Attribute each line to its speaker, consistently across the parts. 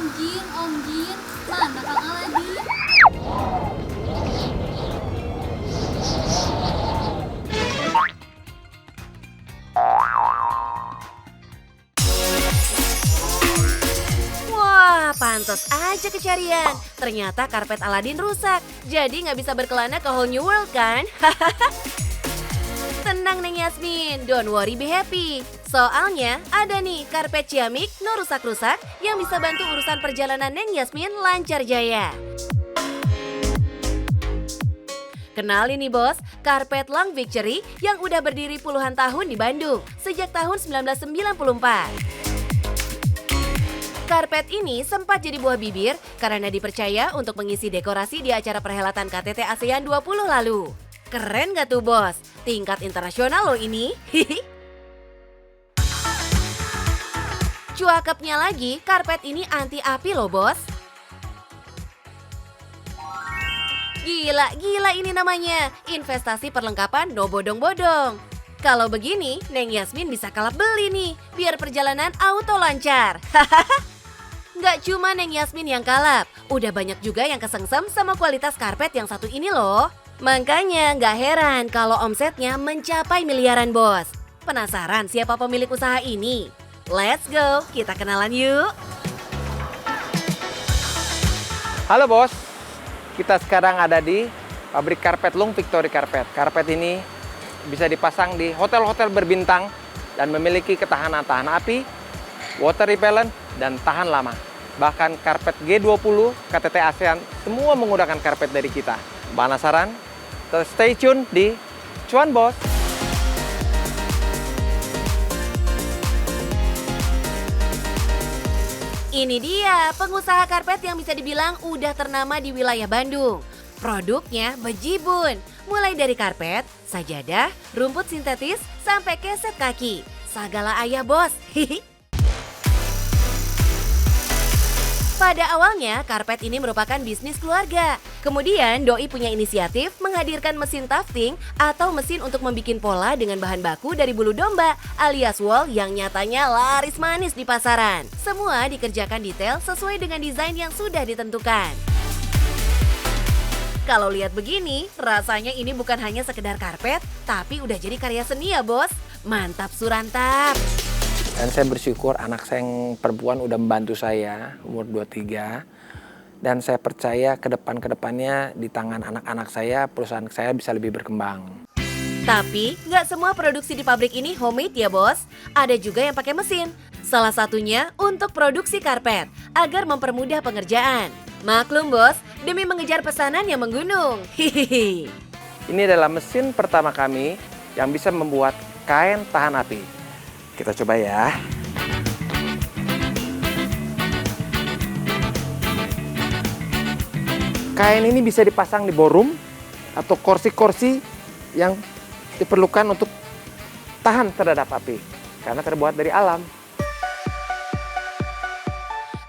Speaker 1: Om Jin, mana Kang Aladin?
Speaker 2: Wah, pantas aja kecarian. Ternyata karpet Aladin rusak, jadi nggak bisa berkelana ke whole new world kan? Tenang Neng Yasmin, don't worry be happy. Soalnya ada nih karpet ciamik no rusak-rusak yang bisa bantu urusan perjalanan Neng Yasmin lancar jaya. Kenalin nih bos, karpet Lang Victory yang udah berdiri puluhan tahun di Bandung sejak tahun 1994. Karpet ini sempat jadi buah bibir karena dipercaya untuk mengisi dekorasi di acara perhelatan KTT ASEAN 20 lalu. Keren gak tuh bos? Tingkat internasional loh ini. Cuakepnya lagi, karpet ini anti api loh bos. Gila ini namanya, investasi perlengkapan no bodong-bodong. Kalau begini, Neng Yasmin bisa kalap beli nih, biar perjalanan auto lancar. Nggak cuma Neng Yasmin yang kalap, udah banyak juga yang kesengsem sama kualitas karpet yang satu ini loh. Makanya nggak heran kalau omsetnya mencapai miliaran bos. Penasaran siapa pemilik usaha ini? Let's go, kita kenalan yuk.
Speaker 3: Halo bos, kita sekarang ada di pabrik karpet Lang Victory Carpet. Karpet ini bisa dipasang di hotel-hotel berbintang dan memiliki ketahanan tahan api, water repellent, dan tahan lama. Bahkan karpet G20, KTT ASEAN, semua menggunakan karpet dari kita. Penasaran? Stay tune di Cuan Bos.
Speaker 2: Ini dia pengusaha karpet yang bisa dibilang udah ternama di wilayah Bandung. Produknya bejibun, mulai dari karpet, sajadah, rumput sintetis, sampai keset kaki. Sagala ayah bos. Pada awalnya, karpet ini merupakan bisnis keluarga. Kemudian, Doi punya inisiatif menghadirkan mesin tufting atau mesin untuk membuat pola dengan bahan baku dari bulu domba alias wool yang nyatanya laris manis di pasaran. Semua dikerjakan detail sesuai dengan desain yang sudah ditentukan. Kalau lihat begini, rasanya ini bukan hanya sekedar karpet, tapi udah jadi karya seni ya bos. Mantap surantap.
Speaker 3: Dan saya bersyukur anak saya yang perempuan udah membantu saya, umur 23. Dan saya percaya ke depannya di tangan anak-anak saya, perusahaan saya bisa lebih berkembang.
Speaker 2: Tapi nggak semua produksi di pabrik ini homemade ya bos. Ada juga yang pakai mesin. Salah satunya untuk produksi karpet, agar mempermudah pengerjaan. Maklum bos, demi mengejar pesanan yang menggunung. Hihihi.
Speaker 3: Ini adalah mesin pertama kami yang bisa membuat kain tahan api. Kita coba ya. Kain ini bisa dipasang di ballroom atau kursi-kursi yang diperlukan untuk tahan terhadap api karena terbuat dari alam.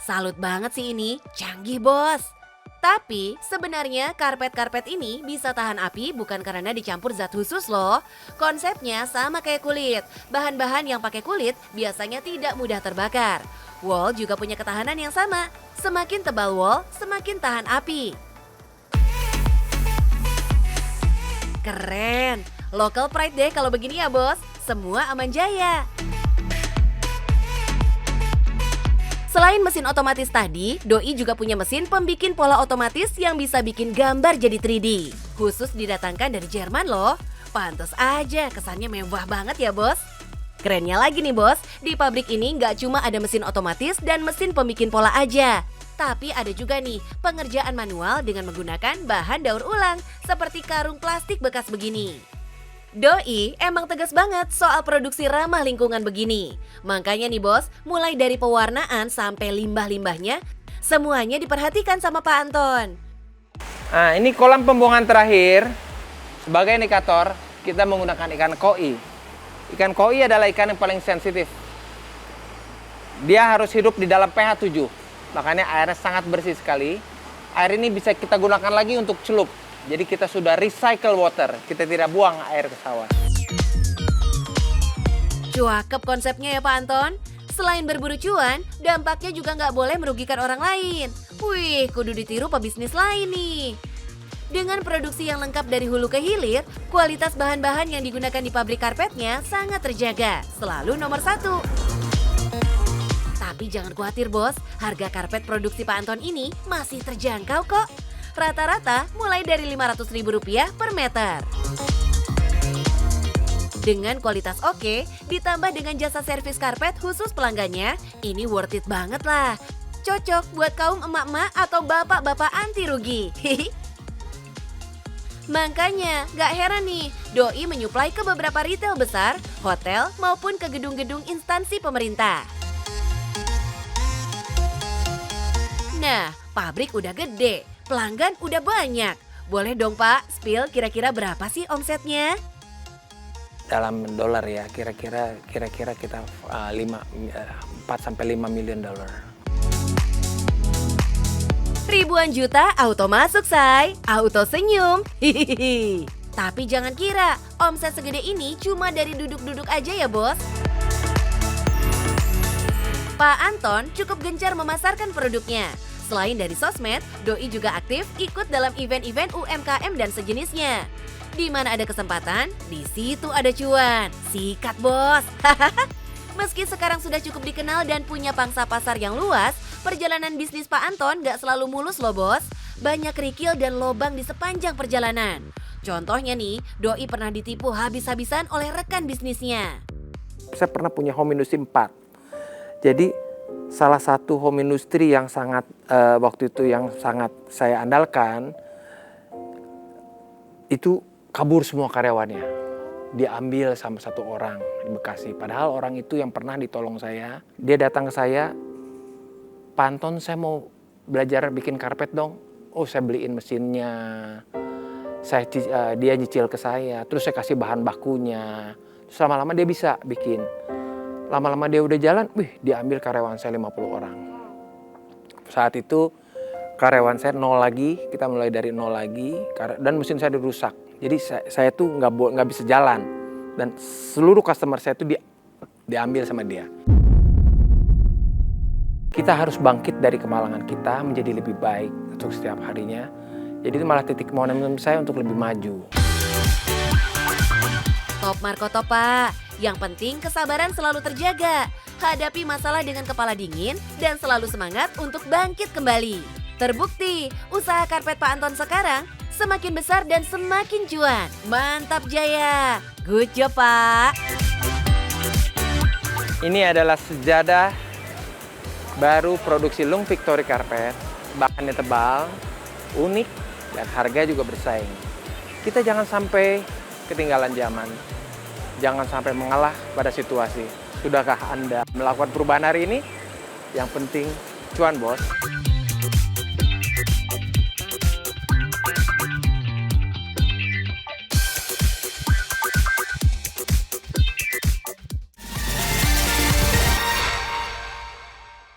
Speaker 2: Salut banget sih ini, canggih bos. Tapi sebenarnya karpet-karpet ini bisa tahan api bukan karena dicampur zat khusus loh. Konsepnya sama kayak kulit. Bahan-bahan yang pakai kulit biasanya tidak mudah terbakar. Wool juga punya ketahanan yang sama. Semakin tebal wool, semakin tahan api. Keren. Local pride deh kalau begini ya bos. Semua aman jaya. Selain mesin otomatis tadi, Doi juga punya mesin pembikin pola otomatis yang bisa bikin gambar jadi 3D. Khusus didatangkan dari Jerman loh. Pantes aja kesannya mewah banget ya bos. Kerennya lagi nih bos, di pabrik ini nggak cuma ada mesin otomatis dan mesin pembikin pola aja. Tapi ada juga nih pengerjaan manual dengan menggunakan bahan daur ulang seperti karung plastik bekas begini. Doi emang tegas banget soal produksi ramah lingkungan begini. Makanya nih bos, mulai dari pewarnaan sampai limbah-limbahnya, semuanya diperhatikan sama Pak Anton.
Speaker 3: Nah, ini kolam pembuangan terakhir. Sebagai indikator, kita menggunakan ikan koi. Ikan koi adalah ikan yang paling sensitif. Dia harus hidup di dalam pH 7. Makanya airnya sangat bersih sekali. Air ini bisa kita gunakan lagi untuk celup. Jadi kita sudah recycle water, kita tidak buang air ke sawah.
Speaker 2: Cuakep konsepnya ya Pak Anton. Selain berburu cuan, dampaknya juga nggak boleh merugikan orang lain. Wih, kudu ditiru pebisnis lain nih. Dengan produksi yang lengkap dari hulu ke hilir, kualitas bahan-bahan yang digunakan di pabrik karpetnya sangat terjaga, selalu nomor 1. Tapi jangan khawatir bos, harga karpet produksi Pak Anton ini masih terjangkau kok. Rata-rata mulai dari Rp500.000 per meter. Dengan kualitas oke, ditambah dengan jasa servis karpet khusus pelanggannya, ini worth it banget lah. Cocok buat kaum emak-emak atau bapak-bapak anti rugi. Makanya, gak heran nih, Doi menyuplai ke beberapa retail besar, hotel, maupun ke gedung-gedung instansi pemerintah. Nah, pabrik udah gede, pelanggan udah banyak. Boleh dong Pak, spill kira-kira berapa sih omsetnya?
Speaker 3: Dalam dolar ya, kira-kira kita 4-5 million dollar.
Speaker 2: Ribuan juta auto masuk say, auto senyum. Hihihi. Tapi jangan kira, omset segede ini cuma dari duduk-duduk aja ya bos. Pak Anton cukup gencar memasarkan produknya. Selain dari sosmed, Doi juga aktif ikut dalam event-event UMKM dan sejenisnya. Di mana ada kesempatan, di situ ada cuan. Sikat bos. Meski sekarang sudah cukup dikenal dan punya pangsa pasar yang luas, perjalanan bisnis Pak Anton gak selalu mulus loh bos. Banyak kerikil dan lobang di sepanjang perjalanan. Contohnya nih, Doi pernah ditipu habis-habisan oleh rekan bisnisnya.
Speaker 3: Saya pernah punya home industry 4. Jadi salah satu home industry yang sangat waktu itu yang sangat saya andalkan itu kabur semua karyawannya. Diambil sama satu orang di Bekasi. Padahal orang itu yang pernah ditolong saya. Dia datang ke saya, Pak Anton saya mau belajar bikin karpet dong. Oh saya beliin mesinnya. Dia nyicil ke saya. Terus saya kasih bahan bakunya. Terus lama-lama dia bisa bikin. Lama-lama dia udah jalan, diambil karyawan saya 50 orang. Saat itu karyawan saya 0 lagi, kita mulai dari 0 lagi. Dan mesin saya dirusak. Jadi saya tuh nggak bisa jalan dan seluruh customer saya tuh diambil sama dia. Kita harus bangkit dari kemalangan kita menjadi lebih baik untuk setiap harinya. Jadi itu malah titik momentum saya untuk lebih maju.
Speaker 2: Top Marco top Pak. Yang penting kesabaran selalu terjaga. Hadapi masalah dengan kepala dingin dan selalu semangat untuk bangkit kembali. Terbukti, usaha karpet Pak Anton sekarang semakin besar dan semakin cuan. Mantap jaya. Good job, Pak.
Speaker 3: Ini adalah sejadah baru produksi Lung Victory Carpet. Bahannya tebal, unik, dan harga juga bersaing. Kita jangan sampai ketinggalan zaman. Jangan sampai mengalah pada situasi. Sudahkah Anda melakukan perubahan hari ini? Yang penting, cuan bos.